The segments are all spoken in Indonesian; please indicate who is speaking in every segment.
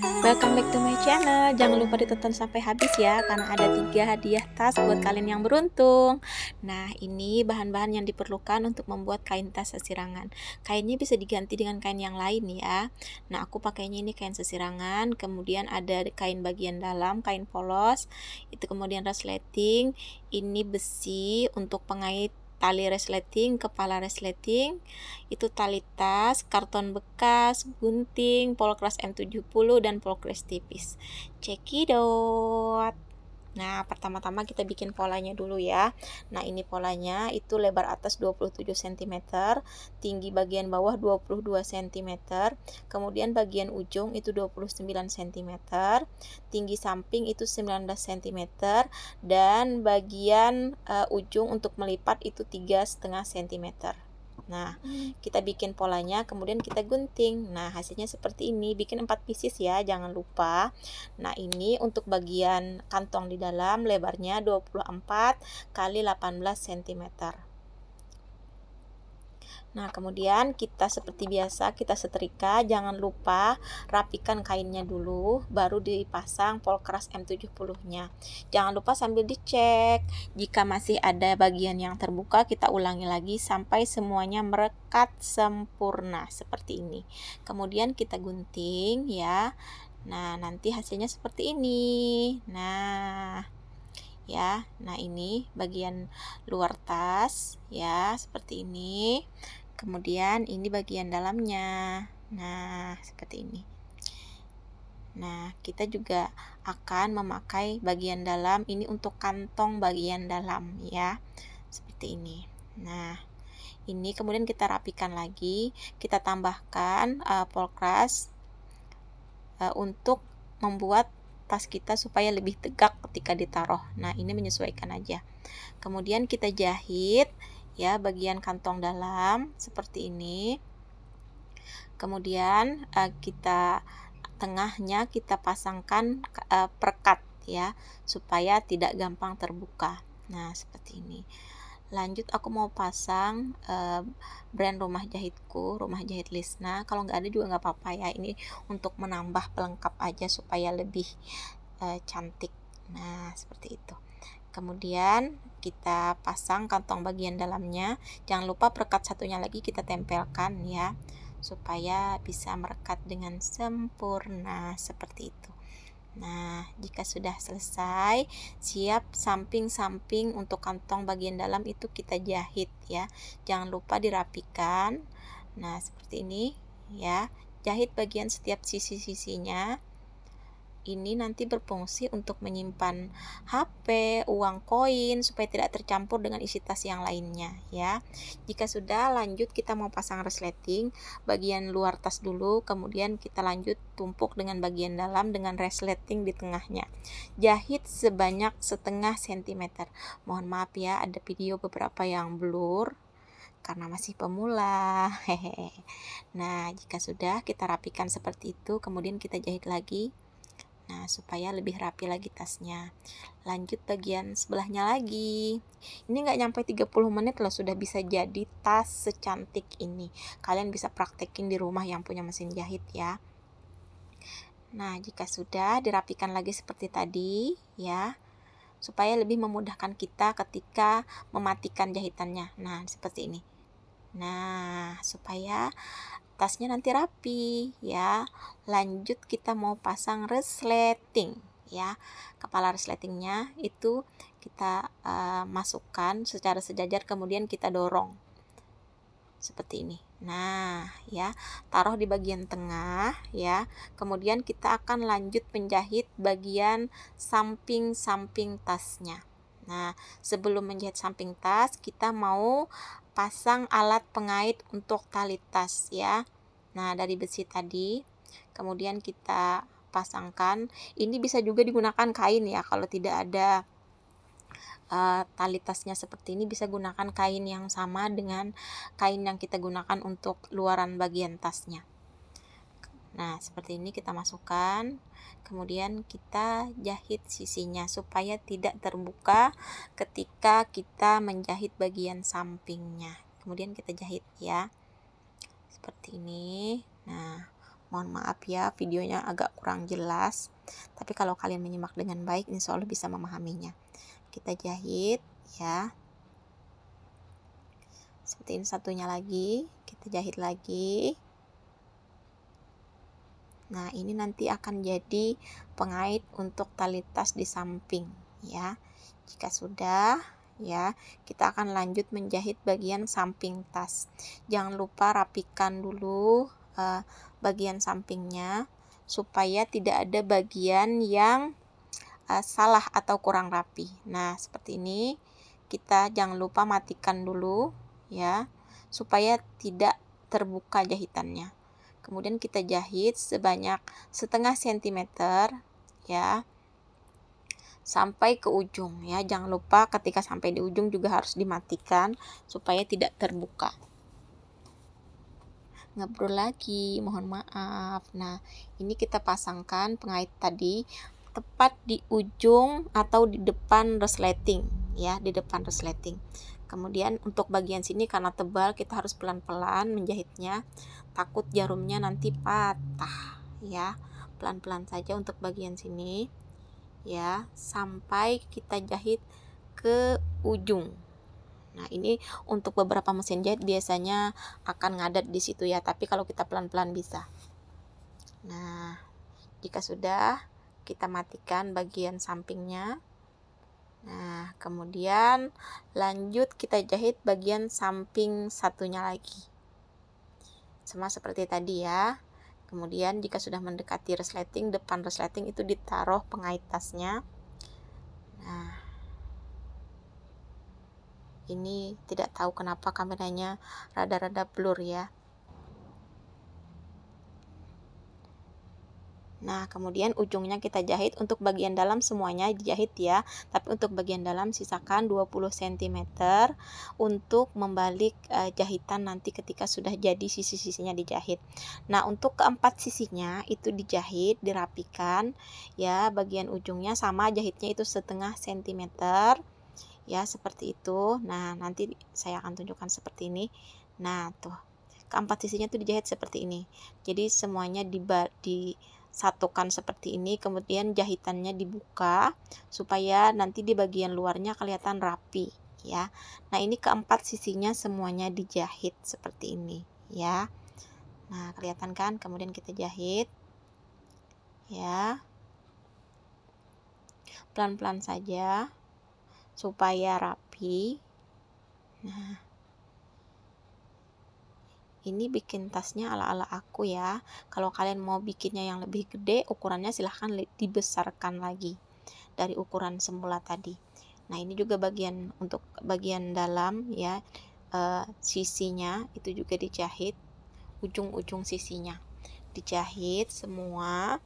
Speaker 1: Welcome back to my channel. Jangan lupa ditonton sampai habis ya, karena ada 3 hadiah tas buat kalian yang beruntung. Nah, ini bahan-bahan yang diperlukan untuk membuat kain tas sesirangan. Kainnya bisa diganti dengan kain yang lain ya. Nah, aku pakainya ini kain sesirangan, kemudian ada kain bagian dalam, kain polos, itu kemudian resleting, ini besi untuk pengait tali resleting, kepala resleting, itu tali tas, karton bekas, gunting, polkras M70 dan polkras tipis. Cekidot. Nah, pertama-tama kita bikin polanya dulu ya. Nah, ini polanya itu lebar atas 27 cm, tinggi bagian bawah 22 cm, kemudian bagian ujung itu 29 cm, tinggi samping itu 19 cm, dan bagian ujung untuk melipat itu 3,5 cm. Nah, kita bikin polanya, kemudian kita gunting. Nah, hasilnya seperti ini. Bikin 4 pieces ya, jangan lupa. Nah, ini untuk bagian kantong di dalam, lebarnya 24 kali 18 cm. Nah, kemudian kita seperti biasa kita setrika. Jangan lupa rapikan kainnya dulu, baru dipasang polkras M70-nya. Jangan lupa sambil dicek. Jika masih ada bagian yang terbuka, kita ulangi lagi sampai semuanya merekat sempurna seperti ini. Kemudian kita gunting ya. Nah, nanti hasilnya seperti ini. Nah, ya. Nah, ini bagian luar tas ya, seperti ini. Kemudian ini bagian dalamnya. Nah, seperti ini. Nah, kita juga akan memakai bagian dalam ini untuk kantong bagian dalam ya. Seperti ini. Nah, ini kemudian kita rapikan lagi, kita tambahkan polkras untuk membuat tas kita supaya lebih tegak ketika ditaruh. Nah, ini menyesuaikan aja. Kemudian kita jahit ya bagian kantong dalam seperti ini. Kemudian tengahnya kita pasangkan perekat ya, supaya tidak gampang terbuka. Nah, seperti ini. Lanjut aku mau pasang brand rumah jahitku, rumah jahit Lisna. Kalau nggak ada juga nggak apa-apa ya, ini untuk menambah pelengkap aja supaya lebih cantik. Nah, seperti itu. Kemudian kita pasang kantong bagian dalamnya. Jangan lupa perekat satunya lagi kita tempelkan ya, supaya bisa merekat dengan sempurna seperti itu. Nah, jika sudah selesai, siap samping-samping untuk kantong bagian dalam itu kita jahit ya. Jangan lupa dirapikan. Nah, seperti ini ya. Jahit bagian setiap sisi-sisinya. Ini nanti berfungsi untuk menyimpan HP, uang koin supaya tidak tercampur dengan isi tas yang lainnya ya. Jika sudah, lanjut kita mau pasang resleting bagian luar tas dulu, kemudian kita lanjut tumpuk dengan bagian dalam dengan resleting di tengahnya. Jahit sebanyak 0,5 cm. Mohon maaf ya, ada video beberapa yang blur karena masih pemula. Hehehe. Nah, jika sudah, kita rapikan seperti itu, kemudian kita jahit lagi. Nah, supaya lebih rapi lagi tasnya. Lanjut bagian sebelahnya lagi. Ini nggak nyampe 30 menit loh sudah bisa jadi tas secantik ini. Kalian bisa praktekin di rumah yang punya mesin jahit ya. Nah, jika sudah, dirapikan lagi seperti tadi ya, supaya lebih memudahkan kita ketika mematikan jahitannya. Nah, seperti ini. Nah, supaya tasnya nanti rapi ya. Lanjut kita mau pasang resleting ya. Kepala resletingnya itu kita masukkan secara sejajar, kemudian kita dorong seperti ini. Nah ya, taruh di bagian tengah ya. Kemudian kita akan lanjut menjahit bagian samping-samping tasnya. Nah, sebelum menjahit samping tas, kita mau pasang alat pengait untuk tali tas ya. Nah, dari besi tadi, kemudian kita pasangkan. Ini bisa juga digunakan kain ya. Kalau tidak ada tali tasnya seperti ini, bisa gunakan kain yang sama dengan kain yang kita gunakan untuk luaran bagian tasnya. Nah, seperti ini kita masukkan, kemudian kita jahit sisinya supaya tidak terbuka ketika kita menjahit bagian sampingnya. Kemudian kita jahit ya, seperti ini. Nah, Mohon maaf ya, videonya agak kurang jelas, tapi kalau kalian menyimak dengan baik, insya Allah bisa memahaminya. Kita jahit ya, seperti ini. Satunya lagi kita jahit lagi. Nah, ini nanti akan jadi pengait untuk tali tas di samping ya. Jika sudah ya, kita akan lanjut menjahit bagian samping tas. Jangan lupa rapikan dulu bagian sampingnya supaya tidak ada bagian yang salah atau kurang rapi. Nah, seperti ini. Kita jangan lupa matikan dulu ya, supaya tidak terbuka jahitannya. Kemudian kita jahit sebanyak setengah sentimeter ya, sampai ke ujung ya. Jangan lupa ketika sampai di ujung juga harus dimatikan supaya tidak terbuka. Ngebrol lagi, mohon maaf. Nah, ini kita pasangkan pengait tadi tepat di ujung atau di depan resleting ya, di depan resleting. Kemudian untuk bagian sini karena tebal, kita harus pelan-pelan menjahitnya, takut jarumnya nanti patah ya. Pelan-pelan saja untuk bagian sini ya, sampai kita jahit ke ujung. Nah, ini untuk beberapa mesin jahit biasanya akan ngadat di situ ya, tapi kalau kita pelan-pelan bisa. Nah, jika sudah, kita matikan bagian sampingnya. Nah, kemudian lanjut kita jahit bagian samping satunya lagi. Sama seperti tadi ya. Kemudian jika sudah mendekati resleting, depan resleting itu ditaruh pengait tasnya. Nah, ini tidak tahu kenapa kameranya rada-rada blur ya. Nah, kemudian ujungnya kita jahit. Untuk bagian dalam semuanya dijahit ya, tapi untuk bagian dalam sisakan 20 cm untuk membalik jahitan nanti ketika sudah jadi sisi-sisinya dijahit. Nah, untuk keempat sisinya itu dijahit, dirapikan ya. Bagian ujungnya sama, jahitnya itu setengah sentimeter ya, seperti itu. Nah, nanti saya akan tunjukkan seperti ini. Nah, tuh keempat sisinya tuh dijahit seperti ini. Jadi semuanya disatukan seperti ini, kemudian jahitannya dibuka supaya nanti di bagian luarnya kelihatan rapi ya. Nah, ini keempat sisinya semuanya dijahit seperti ini ya. Nah, kelihatan kan? Kemudian kita jahit ya, pelan-pelan saja supaya rapi. Nah, ini bikin tasnya ala-ala aku ya. Kalau kalian mau bikinnya yang lebih gede, ukurannya silahkan dibesarkan lagi dari ukuran semula tadi. Nah, ini juga bagian untuk bagian dalam ya, sisinya itu juga dijahit, ujung-ujung sisinya dijahit semua.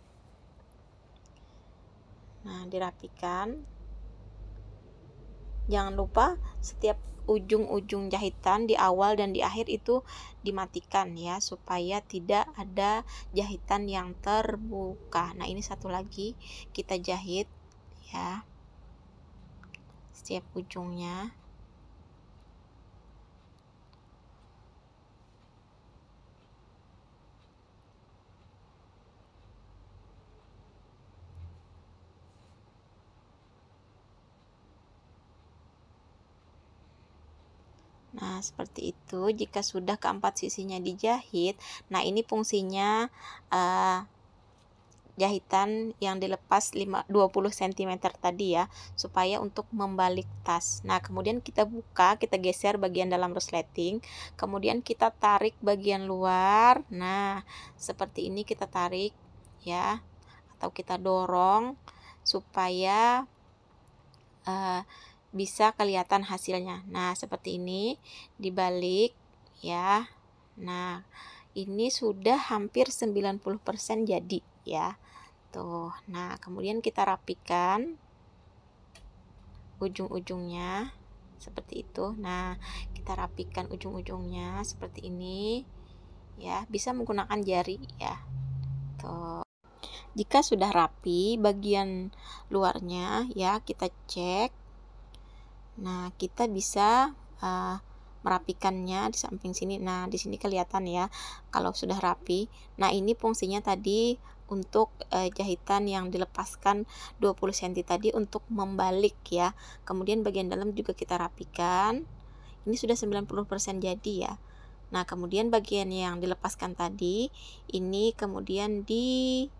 Speaker 1: Nah, dirapikan. Jangan lupa setiap ujung-ujung jahitan di awal dan di akhir itu dimatikan ya, supaya tidak ada jahitan yang terbuka. Nah, ini satu lagi kita jahit ya, setiap ujungnya. Nah, seperti itu. Jika sudah keempat sisinya dijahit, nah ini fungsinya jahitan yang dilepas 20 cm tadi ya, supaya untuk membalik tas. Nah, kemudian kita buka, kita geser bagian dalam resleting, kemudian kita tarik bagian luar. Nah, seperti ini kita tarik ya, atau kita dorong supaya bisa kelihatan hasilnya. Nah, seperti ini dibalik ya. Nah, ini sudah hampir 90% jadi ya. Tuh. Nah, kemudian kita rapikan ujung-ujungnya seperti itu. Nah, kita rapikan ujung-ujungnya seperti ini ya. Bisa menggunakan jari ya. Tuh. Jika sudah rapi bagian luarnya ya, kita cek. Nah, kita bisa merapikannya di samping sini. Nah, di sini kelihatan ya kalau sudah rapi. Nah, ini fungsinya tadi untuk jahitan yang dilepaskan 20 cm tadi untuk membalik ya. Kemudian bagian dalam juga kita rapikan. Ini sudah 90% jadi ya. Nah, kemudian bagian yang dilepaskan tadi ini kemudian dijahit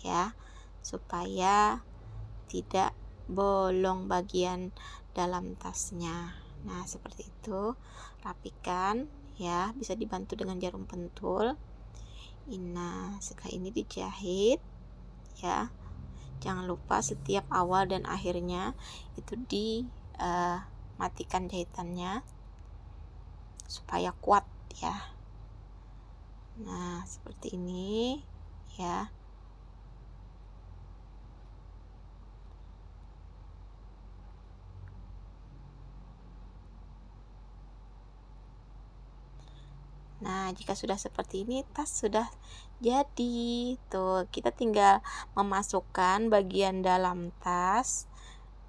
Speaker 1: ya, supaya tidak bolong bagian dalam tasnya. Nah, seperti itu. Rapikan ya, bisa dibantu dengan jarum pentul. Nah, setelah ini dijahit ya. Jangan lupa setiap awal dan akhirnya itu dimatikan jahitannya supaya kuat ya. Nah, seperti ini ya. Nah, jika sudah seperti ini, tas sudah jadi. Tuh, kita tinggal memasukkan bagian dalam tas.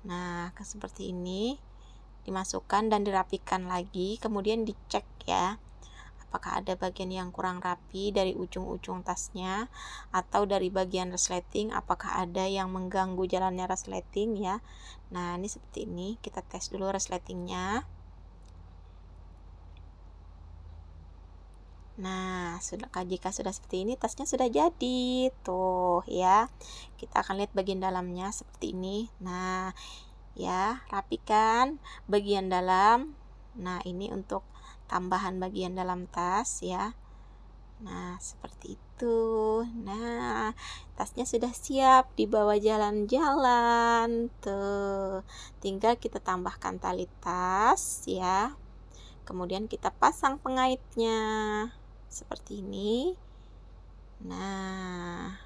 Speaker 1: Nah, seperti ini. Dimasukkan dan dirapikan lagi, kemudian dicek ya. Apakah ada bagian yang kurang rapi dari ujung-ujung tasnya atau dari bagian resleting, apakah ada yang mengganggu jalannya resleting ya. Nah, ini seperti ini. Kita tes dulu resletingnya. Nah, jika sudah seperti ini, tasnya sudah jadi tuh ya. Kita akan lihat bagian dalamnya seperti ini. Nah ya, rapikan bagian dalam. Nah, ini untuk tambahan bagian dalam tas ya. Nah, seperti itu. Nah, tasnya sudah siap dibawa jalan-jalan tuh. Tinggal kita tambahkan tali tas ya. Kemudian kita pasang pengaitnya seperti ini. Nah,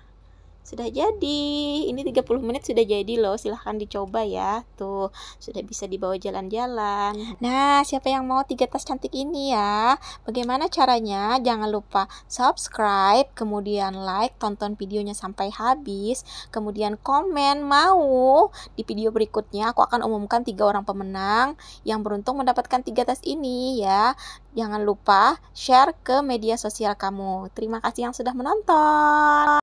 Speaker 1: sudah jadi. Ini 30 menit sudah jadi loh. Silahkan dicoba ya. Tuh, sudah bisa dibawa jalan-jalan. Nah, siapa yang mau 3 tas cantik ini ya? Bagaimana caranya? Jangan lupa subscribe, kemudian like, tonton videonya sampai habis, kemudian komen mau di video berikutnya aku akan umumkan 3 orang pemenang yang beruntung mendapatkan 3 tas ini ya. Jangan lupa share ke media sosial kamu. Terima kasih yang sudah menonton.